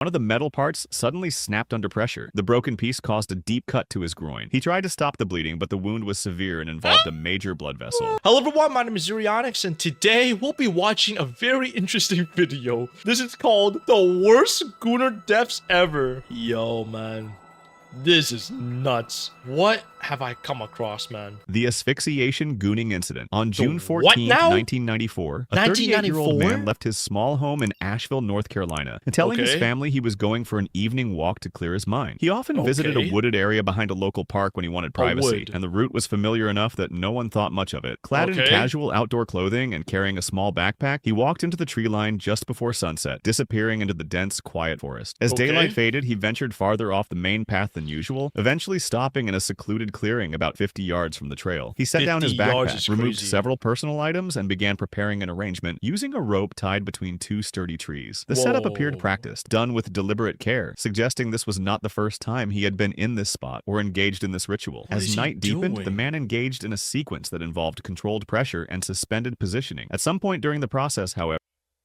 One of the metal parts suddenly snapped under pressure. The broken piece caused a deep cut to his groin. He tried to stop the bleeding, but the wound was severe and involved a major blood vessel. Hello everyone, my name is Zurionyx, and today we'll be watching a very interesting video. This is called The Worst Gooner Deaths Ever. Yo, man. This is nuts. What have I come across, man? The asphyxiation gooning incident. On June 14, what now? 1994, a 38-year-old man left his small home in Asheville, North Carolina, and telling his family he was going for an evening walk to clear his mind. He often visited a wooded area behind a local park when he wanted privacy, and the route was familiar enough that no one thought much of it. Clad in casual outdoor clothing and carrying a small backpack, he walked into the tree line just before sunset, disappearing into the dense, quiet forest. As daylight faded, he ventured farther off the main path than usual, eventually stopping in a secluded clearing about 50 yards from the trail. He set down his backpack, removed several personal items, and began preparing an arrangement using a rope tied between two sturdy trees. The setup appeared practiced, done with deliberate care, suggesting this was not the first time he had been in this spot or engaged in this ritual. As night deepened, the man engaged in a sequence that involved controlled pressure and suspended positioning. At some point during the process, however,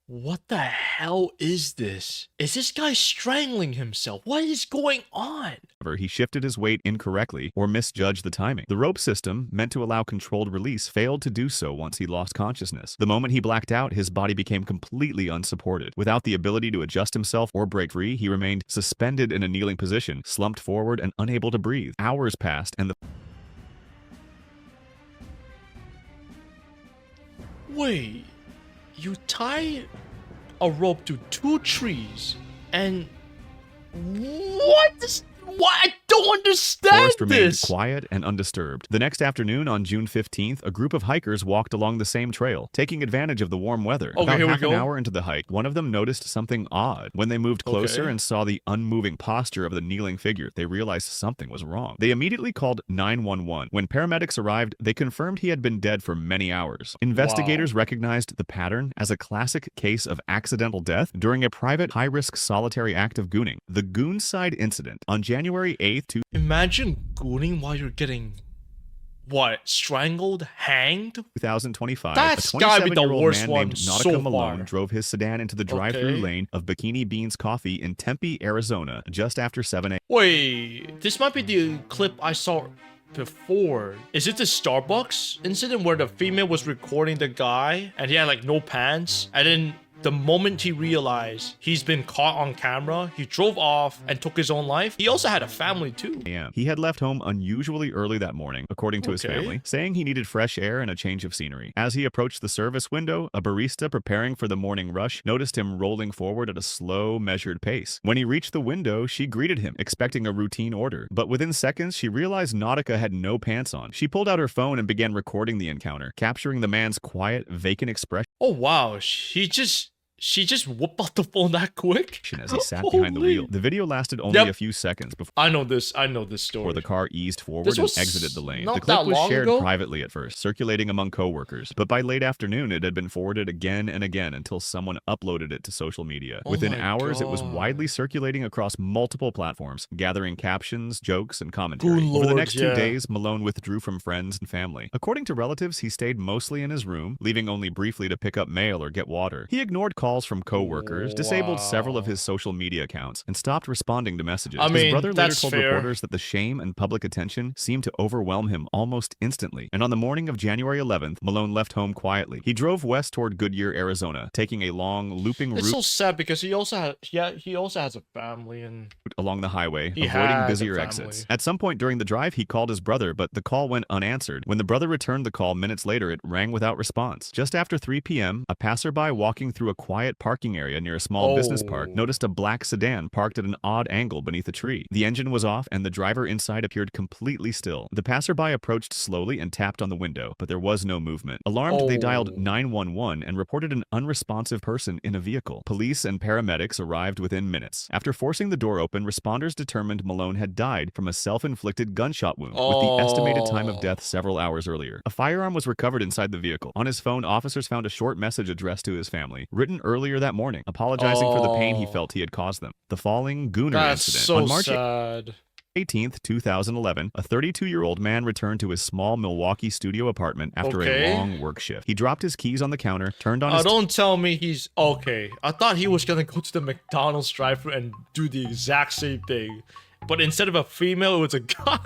what the hell is this? Is this guy strangling himself? What is going on? He shifted his weight incorrectly or misjudged the timing. The rope system, meant to allow controlled release, failed to do so once he lost consciousness. The moment he blacked out, his body became completely unsupported. Without the ability to adjust himself or break free, he remained suspended in a kneeling position, slumped forward and unable to breathe. Hours passed and the Wait, you tie a rope to two trees and what? I don't understand forest remained this. quiet and undisturbed. The next afternoon, on June 15th, a group of hikers walked along the same trail, taking advantage of the warm weather. About half an hour into the hike, one of them noticed something odd. When they moved closer and saw the unmoving posture of the kneeling figure, they realized something was wrong. They immediately called 911. When paramedics arrived, they confirmed he had been dead for many hours. Investigators recognized the pattern as a classic case of accidental death during a private, high-risk solitary act of gooning. The Goonside incident. On January 8th, imagine gooning while you're getting, what, strangled, hanged? 2025, That's a gotta be the 27-year-old worst man one named so Nautica Malone far. drove his sedan into the drive-thru lane of Bikini Beans Coffee in Tempe, Arizona, just after 7 a.m. Wait, this might be the clip I saw before. Is it the Starbucks incident where the female was recording the guy and he had like no pants, and then the moment he realized he's been caught on camera, he drove off and took his own life? He also had a family too. He had left home unusually early that morning, according to his family, saying he needed fresh air and a change of scenery. As he approached the service window, a barista preparing for the morning rush noticed him rolling forward at a slow, measured pace. When he reached the window, she greeted him, expecting a routine order. But within seconds, she realized Nautica had no pants on. She pulled out her phone and began recording the encounter, capturing the man's quiet, vacant expression. Oh wow, she just whooped out the phone that quick? As he sat behind the wheel. The video lasted only a few seconds before I know this story. Before the car eased forward and exited the lane. The clip was shared privately at first, circulating among coworkers, but by late afternoon it had been forwarded again and again until someone uploaded it to social media. Within hours, it was widely circulating across multiple platforms, gathering captions, jokes, and commentary. Over the next 2 days, Malone withdrew from friends and family. According to relatives, he stayed mostly in his room, leaving only briefly to pick up mail or get water. He ignored calls from co-workers, disabled several of his social media accounts, and stopped responding to messages. His brother later told reporters that the shame and public attention seemed to overwhelm him almost instantly. And on the morning of January 11th, Malone left home quietly. He drove west toward Goodyear, Arizona, taking a long, looping route. It's so sad because he also has a family and along the highway, avoiding busier exits. At some point during the drive, he called his brother, but the call went unanswered. When the brother returned the call minutes later, it rang without response. Just after 3 p.m., a passerby walking through a quiet parking area near a small business park noticed a black sedan parked at an odd angle beneath a tree. The engine was off and the driver inside appeared completely still. The passerby approached slowly and tapped on the window, but there was no movement. Alarmed, they dialed 911 and reported an unresponsive person in a vehicle. Police and paramedics arrived within minutes. After forcing the door open, responders determined Malone had died from a self-inflicted gunshot wound, with the estimated time of death several hours earlier. A firearm was recovered inside the vehicle. On his phone, officers found a short message addressed to his family, written earlier that morning, apologizing for the pain he felt he had caused them. The falling Gooner incident. So sad. 18th, 2011, a 32-year-old man returned to his small Milwaukee studio apartment after a long work shift. He dropped his keys on the counter, turned on his... don't tell me he's... Okay, I thought he was gonna go to the McDonald's drive-thru and do the exact same thing. But instead of a female, it was a guy.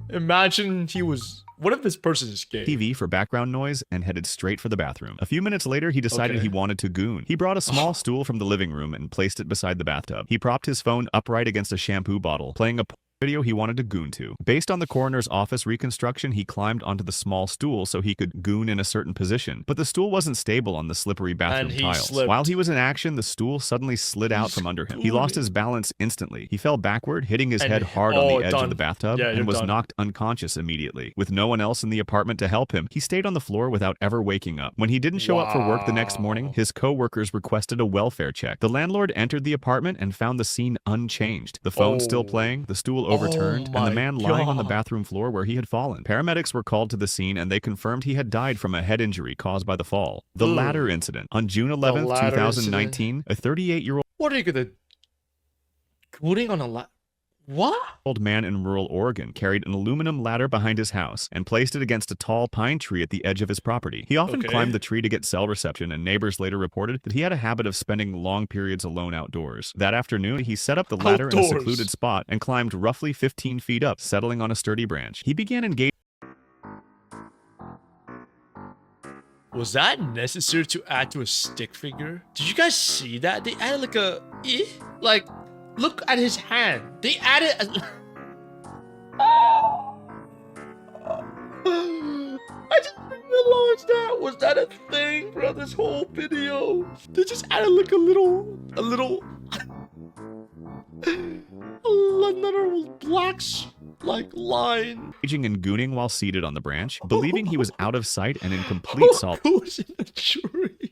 Imagine he was... What if this person is gay? TV for background noise and headed straight for the bathroom. A few minutes later, he decided he wanted to goon. He brought a small stool from the living room and placed it beside the bathtub. He propped his phone upright against a shampoo bottle, playing a video he wanted to goon to. Based on the coroner's office reconstruction, he climbed onto the small stool so he could goon in a certain position, but the stool wasn't stable on the slippery bathroom tiles. Slipped. While he was in action, the stool suddenly slid out from under him. He lost his balance instantly. He fell backward, hitting his head hard on the edge of the bathtub, and was knocked unconscious immediately. With no one else in the apartment to help him, he stayed on the floor without ever waking up. When he didn't show up for work the next morning, his co-workers requested a welfare check. The landlord entered the apartment and found the scene unchanged. The phone still playing, the stool overturned, and the man lying on the bathroom floor where he had fallen. Paramedics were called to the scene and they confirmed he had died from a head injury caused by the fall. The ladder incident. On June 11th, 2019, a 38-year-old... What are you gonna... Gooning on a ladder? What? Old man in rural Oregon carried an aluminum ladder behind his house and placed it against a tall pine tree at the edge of his property. He often climbed the tree to get cell reception, and neighbors later reported that he had a habit of spending long periods alone outdoors. That afternoon, he set up the ladder in a secluded spot and climbed roughly 15 feet up, settling on a sturdy branch. He began engaging... Was that necessary to add to a stick figure? Did you guys see that? They added like a... Like... Look at his hand. They added... I just realized that. Was that a thing for this whole video? They just added like another black line. Engaging in gooning while seated on the branch, believing he was out of sight and in complete solitude. Who's in the tree?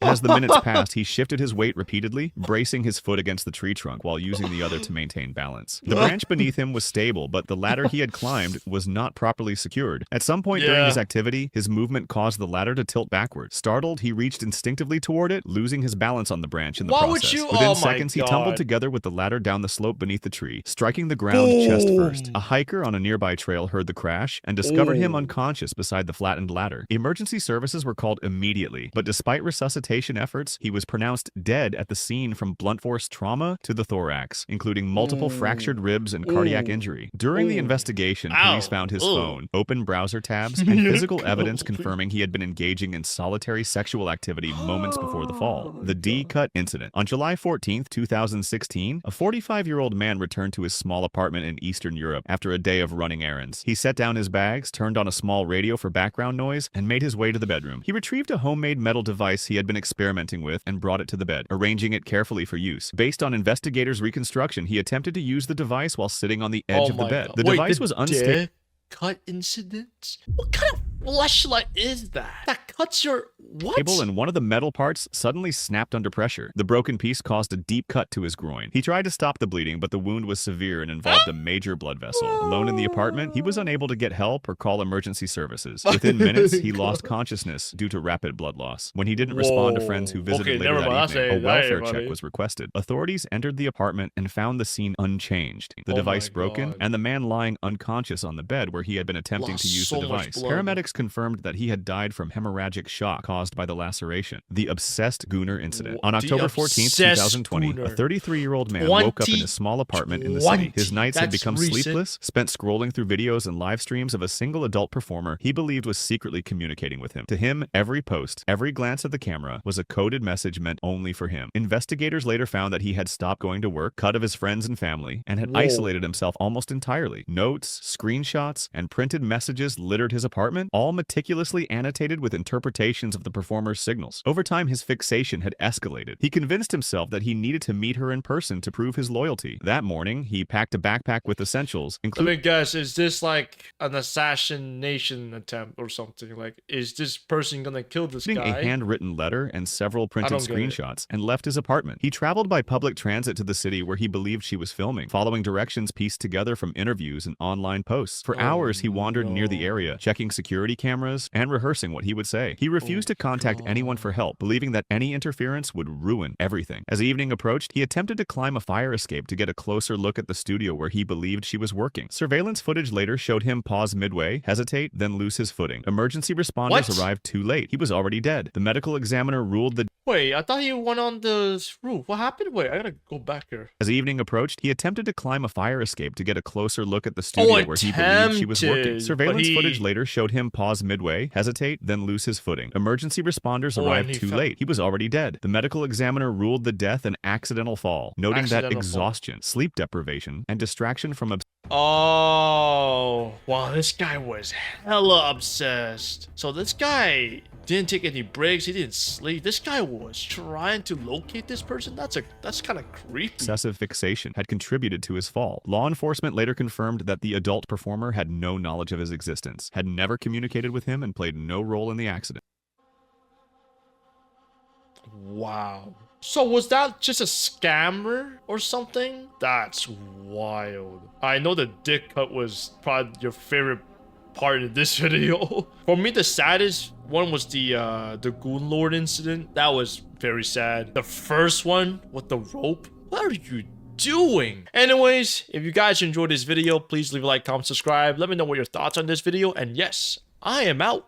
As the minutes passed, he shifted his weight repeatedly, bracing his foot against the tree trunk while using the other to maintain balance. The branch beneath him was stable, but the ladder he had climbed was not properly secured. At some point during his activity, his movement caused the ladder to tilt backward. Startled, he reached instinctively toward it, losing his balance on the branch in the process. Within seconds, he tumbled together with the ladder down the slope beneath the tree, striking the ground chest first. A hiker on a nearby trail heard the crash and discovered him unconscious beside the flattened ladder. Emergency services were called immediately, but despite resuscitation efforts, he was pronounced dead at the scene from blunt force trauma to the thorax, including multiple fractured ribs and cardiac injury. During the investigation, police found his phone, open browser tabs, and physical evidence confirming he had been engaging in solitary sexual activity moments before the fall. The D-cut incident. On July 14th, 2016, a 45-year-old man returned to his small apartment in Eastern Europe after a day of running errands. He set down his bags, turned on a small radio for background noise, and made his way to the bedroom. He retrieved a homemade metal device he had been experimenting with and brought it to the bed, arranging it carefully for use. Based on investigators' reconstruction, he attempted to use the device while sitting on the edge of the bed. The device was unstable. Cut incident? What kind of fleshlight is that? That cuts your... What? And one of the metal parts suddenly snapped under pressure. The broken piece caused a deep cut to his groin. He tried to stop the bleeding, but the wound was severe and involved a major blood vessel. Alone in the apartment, he was unable to get help or call emergency services. Within minutes, he lost consciousness due to rapid blood loss. When he didn't respond to friends who visited later that evening, a welfare check was requested. Authorities entered the apartment and found the scene unchanged. The device broken, and the man lying unconscious on the bed where he had been attempting to use the device. Paramedics confirmed that he had died from hemorrhagic shock caused by the laceration. The obsessed Gooner incident. On October 14th, 2020, a 33-year-old man woke up in a small apartment in the city. His nights had become sleepless, spent scrolling through videos and live streams of a single adult performer he believed was secretly communicating with him. To him, every post, every glance at the camera was a coded message meant only for him. Investigators later found that he had stopped going to work, cut of his friends and family, and had isolated himself almost entirely. Notes, screenshots, and printed messages littered his apartment, all meticulously annotated with interpretations of the performer's signals. Over time, his fixation had escalated. He convinced himself that he needed to meet her in person to prove his loyalty. That morning, he packed a backpack with essentials, including... Let me guess, is this like an assassination attempt or something? Like, is this person gonna kill this guy? A handwritten letter and several printed screenshots, and left his apartment. He traveled by public transit to the city where he believed she was filming, following directions pieced together from interviews and online posts. For hours, he wandered near the area, checking security security cameras and rehearsing what he would say. He refused to contact anyone for help, believing that any interference would ruin everything. As evening approached, he attempted to climb a fire escape to get a closer look at the studio where he believed she was working. Surveillance footage later showed him pause midway, hesitate, then lose his footing. Emergency responders arrived too late. He was already dead. The medical examiner ruled the Wait, I thought he went on the roof. What happened? Wait, I gotta go back here. As evening approached, he attempted to climb a fire escape to get a closer look at the studio where he believed she was working. Surveillance footage later showed him pause midway, hesitate, then lose his footing. Emergency responders arrived too late. He was already dead. The medical examiner ruled the death an accidental fall, noting that exhaustion, sleep deprivation, and distraction from Oh, wow, this guy was hella obsessed. So this guy didn't take any breaks. He didn't sleep. This guy was trying to locate this person. That's kind of creepy. Excessive fixation had contributed to his fall. Law enforcement later confirmed that the adult performer had no knowledge of his existence, had never communicated with him, and played no role in the accident. Wow. So was that just a scammer or something? That's wild. I know the dick cut was probably your favorite part of this video. For me, the saddest one was the Gooner incident. That was very sad. The first one with the rope. What are you doing? Anyways, if you guys enjoyed this video, please leave a like, comment, subscribe. Let me know what your thoughts on this video. And yes, I am out.